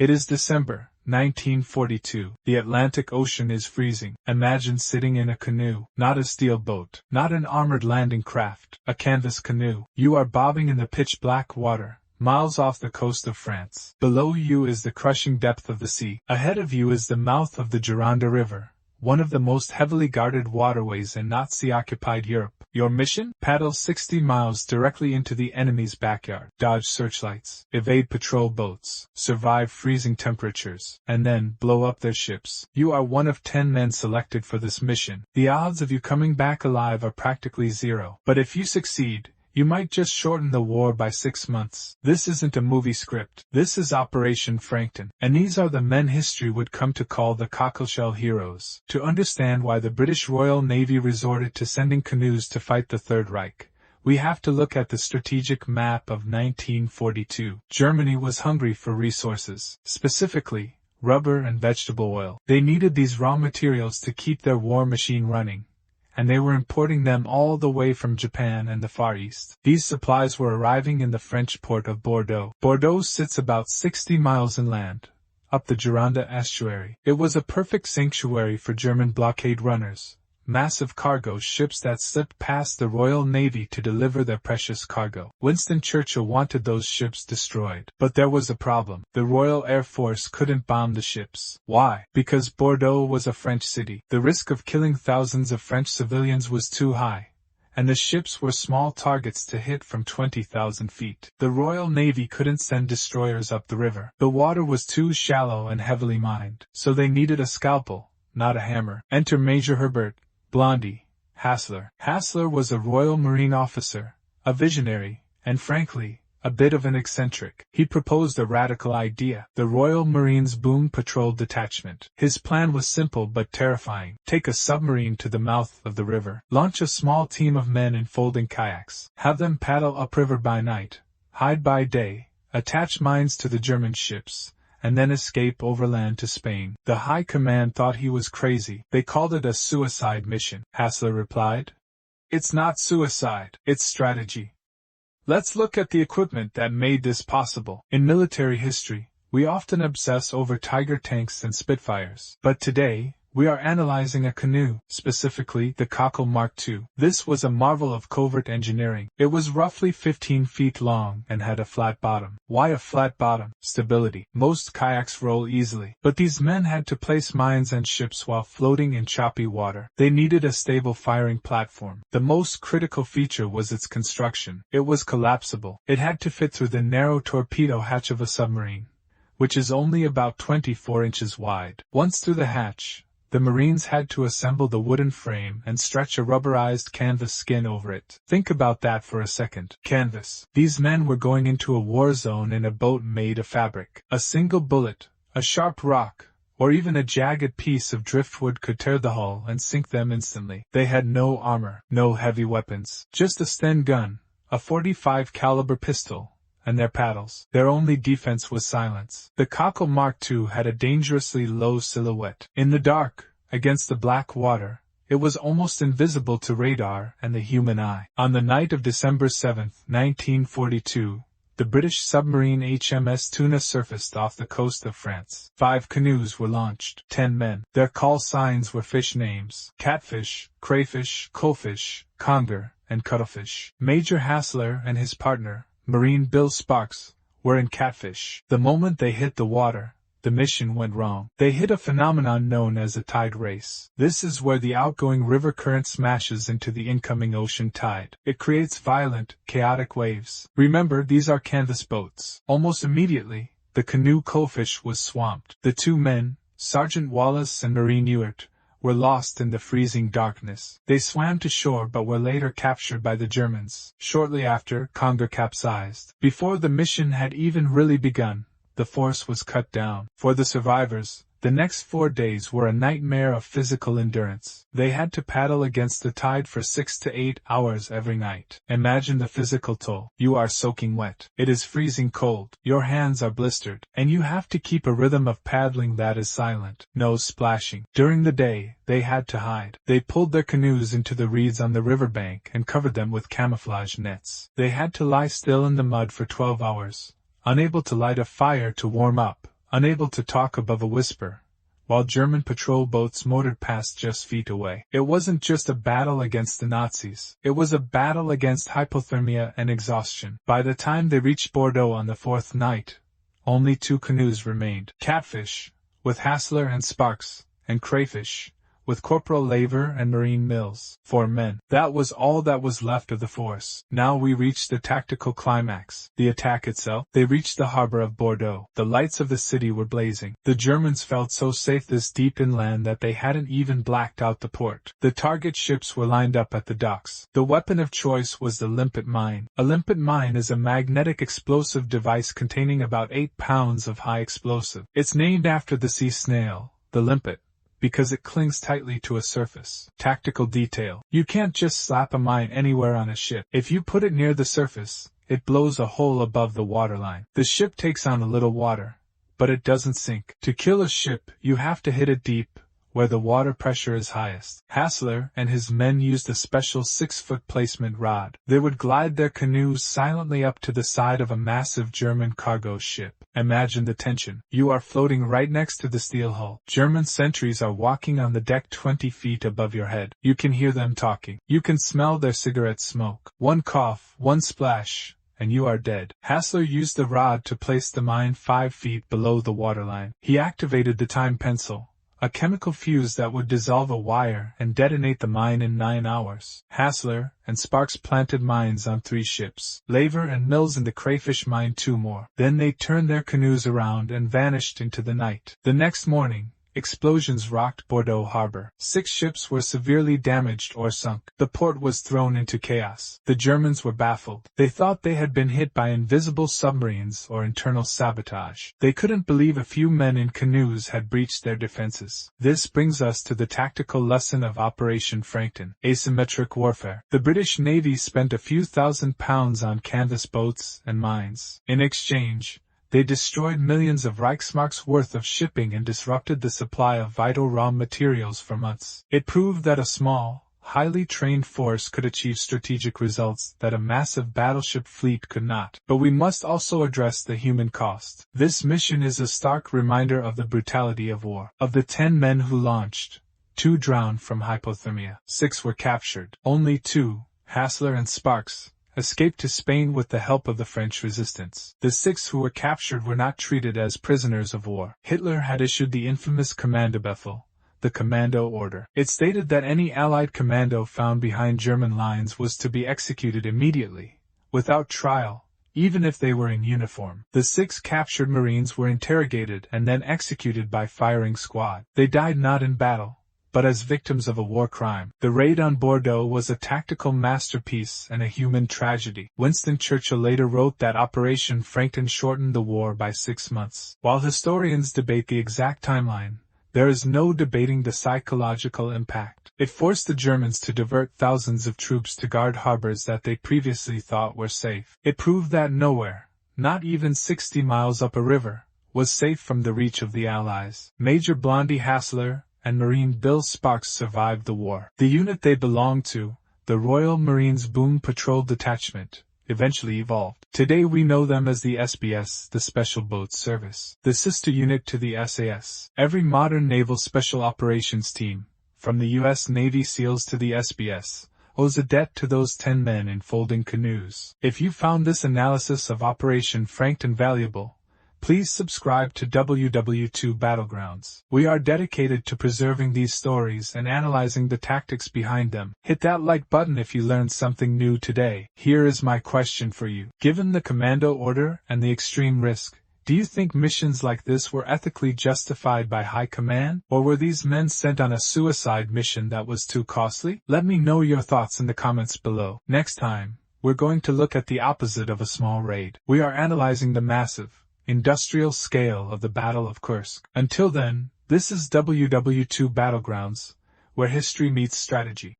It is December, 1942. The Atlantic Ocean is freezing. Imagine sitting in a canoe, not a steel boat, not an armored landing craft, a canvas canoe. You are bobbing in the pitch-black water, miles off the coast of France. Below you is the crushing depth of the sea. Ahead of you is the mouth of the Gironde River, one of the most heavily guarded waterways in Nazi-occupied Europe. Your mission? Paddle 60 miles directly into the enemy's backyard, dodge searchlights, evade patrol boats, survive freezing temperatures, and then blow up their ships. You are one of 10 men selected for this mission. The odds of you coming back alive are practically zero. But if you succeed, you might just shorten the war by 6 months. This isn't a movie script. This is Operation Frankton. And these are the men history would come to call the cockleshell heroes. To understand why the British Royal Navy resorted to sending canoes to fight the Third Reich, we have to look at the strategic map of 1942. Germany was hungry for resources, specifically rubber and vegetable oil. They needed these raw materials to keep their war machine running, and they were importing them all the way from Japan and the Far East. These supplies were arriving in the French port of Bordeaux. Bordeaux sits about 60 miles inland, up the Gironde Estuary. It was a perfect sanctuary for German blockade runners, massive cargo ships that slipped past the Royal Navy to deliver their precious cargo. Winston Churchill wanted those ships destroyed. But there was a problem. The Royal Air Force couldn't bomb the ships. Why? Because Bordeaux was a French city. The risk of killing thousands of French civilians was too high, and the ships were small targets to hit from 20,000 feet. The Royal Navy couldn't send destroyers up the river. The water was too shallow and heavily mined, so they needed a scalpel, not a hammer. Enter Major Herbert Blondie Hassler. Hassler was a Royal Marine officer, a visionary, and frankly, a bit of an eccentric. He proposed a radical idea: the Royal Marines Boom Patrol Detachment. His plan was simple but terrifying. Take a submarine to the mouth of the river, launch a small team of men in folding kayaks, have them paddle upriver by night, hide by day, attach mines to the German ships, and then escape overland to Spain. The High Command thought he was crazy. They called it a suicide mission. Hassler replied, "It's not suicide, it's strategy." Let's look at the equipment that made this possible. In military history, we often obsess over Tiger tanks and Spitfires. But today, we are analyzing a canoe, specifically the Cockle Mark II. This was a marvel of covert engineering. It was roughly 15 feet long and had a flat bottom. Why a flat bottom? Stability. Most kayaks roll easily, but these men had to place mines and ships while floating in choppy water. They needed a stable firing platform. The most critical feature was its construction. It was collapsible. It had to fit through the narrow torpedo hatch of a submarine, which is only about 24 inches wide. Once through the hatch, the Marines had to assemble the wooden frame and stretch a rubberized canvas skin over it. Think about that for a second. Canvas. These men were going into a war zone in a boat made of fabric. A single bullet, a sharp rock, or even a jagged piece of driftwood could tear the hull and sink them instantly. They had no armor, no heavy weapons, just a Sten gun, a .45 caliber pistol, and their paddles. Their only defense was silence. The Cockle Mark II had a dangerously low silhouette. In the dark, against the black water, it was almost invisible to radar and the human eye. On the night of December 7, 1942, the British submarine HMS Tuna surfaced off the coast of France. 5 canoes were launched. 10 men. Their call signs were fish names: catfish, crayfish, coalfish, conger, and cuttlefish. Major Hassler and his partner, Marine Bill Sparks, were in catfish. The moment they hit the water, the mission went wrong. They hit a phenomenon known as a tide race. This is where the outgoing river current smashes into the incoming ocean tide. It creates violent, chaotic waves. Remember, these are canvas boats. Almost immediately, the canoe coalfish was swamped. The 2 men, Sergeant Wallace and Marine Ewart, were lost in the freezing darkness. They swam to shore but were later captured by the Germans. Shortly after, conger capsized. Before the mission had even really begun, the force was cut down. For the survivors, the next 4 days were a nightmare of physical endurance. They had to paddle against the tide for 6 to 8 hours every night. Imagine the physical toll. You are soaking wet. It is freezing cold. Your hands are blistered. And you have to keep a rhythm of paddling that is silent. No splashing. During the day, they had to hide. They pulled their canoes into the reeds on the riverbank and covered them with camouflage nets. They had to lie still in the mud for 12 hours, unable to light a fire to warm up, unable to talk above a whisper, while German patrol boats motored past just feet away. It wasn't just a battle against the Nazis. It was a battle against hypothermia and exhaustion. By the time they reached Bordeaux on the fourth night, only 2 canoes remained. Catfish, with Hassler and Sparks, and Crayfish, with Corporal Laver and Marine Mills. 4 men. That was all that was left of the force. Now we reached the tactical climax. The attack itself. They reached the harbor of Bordeaux. The lights of the city were blazing. The Germans felt so safe this deep inland that they hadn't even blacked out the port. The target ships were lined up at the docks. The weapon of choice was the Limpet Mine. A limpet mine is a magnetic explosive device containing about 8 pounds of high explosive. It's named after the sea snail, the limpet, because it clings tightly to a surface. Tactical detail. You can't just slap a mine anywhere on a ship. If you put it near the surface, it blows a hole above the waterline. The ship takes on a little water, but it doesn't sink. To kill a ship, you have to hit it deep, where the water pressure is highest. Hassler and his men used a special 6-foot placement rod. They would glide their canoes silently up to the side of a massive German cargo ship. Imagine the tension. You are floating right next to the steel hull. German sentries are walking on the deck 20 feet above your head. You can hear them talking. You can smell their cigarette smoke. One cough, one splash, and you are dead. Hassler used the rod to place the mine 5 feet below the waterline. He activated the time pencil, a chemical fuse that would dissolve a wire and detonate the mine in 9 hours. Hassler and Sparks planted mines on 3 ships. Laver and Mills in the Crayfish mined 2 more. Then they turned their canoes around and vanished into the night. The next morning, explosions rocked Bordeaux harbor. 6 ships were severely damaged or sunk. The port was thrown into chaos. The Germans were baffled. They thought they had been hit by invisible submarines or internal sabotage. They couldn't believe a few men in canoes had breached their defenses. This brings us to the tactical lesson of Operation Frankton. Asymmetric warfare. The British Navy spent a few £1,000s on canvas boats and mines. In exchange, they destroyed millions of Reichsmarks worth of shipping and disrupted the supply of vital raw materials for months. It proved that a small, highly trained force could achieve strategic results that a massive battleship fleet could not. But we must also address the human cost. This mission is a stark reminder of the brutality of war. Of the 10 men who launched, 2 drowned from hypothermia. 6 were captured. Only 2, Hassler and Sparks, escaped to Spain with the help of the French resistance. The 6 who were captured were not treated as prisoners of war. Hitler had issued the infamous Kommandobefehl, the Commando Order. It stated that any Allied commando found behind German lines was to be executed immediately, without trial, even if they were in uniform. The 6 captured Marines were interrogated and then executed by firing squad. They died not in battle, but as victims of a war crime. The raid on Bordeaux was a tactical masterpiece and a human tragedy. Winston Churchill later wrote that Operation Frankton shortened the war by 6 months. While historians debate the exact timeline, there is no debating the psychological impact. It forced the Germans to divert thousands of troops to guard harbors that they previously thought were safe. It proved that nowhere, not even 60 miles up a river, was safe from the reach of the Allies. Major Blondie Hassler and Marine Bill Sparks survived the war. The unit they belonged to, the Royal Marines Boom Patrol Detachment, eventually evolved. Today we know them as the SBS, the Special Boat Service, the sister unit to the SAS. Every modern naval special operations team, from the U.S. Navy SEALs to the SBS, owes a debt to those 10 men in folding canoes. If you found this analysis of Operation Frankton valuable, please subscribe to WW2 Battlegrounds. We are dedicated to preserving these stories and analyzing the tactics behind them. Hit that like button if you learned something new today. Here is my question for you. Given the Commando Order and the extreme risk, do you think missions like this were ethically justified by high command, or were these men sent on a suicide mission that was too costly? Let me know your thoughts in the comments below. Next time, we're going to look at the opposite of a small raid. We are analyzing the massive, industrial scale of the Battle of Kursk. Until then, this is WW2 Battlegrounds, where history meets strategy.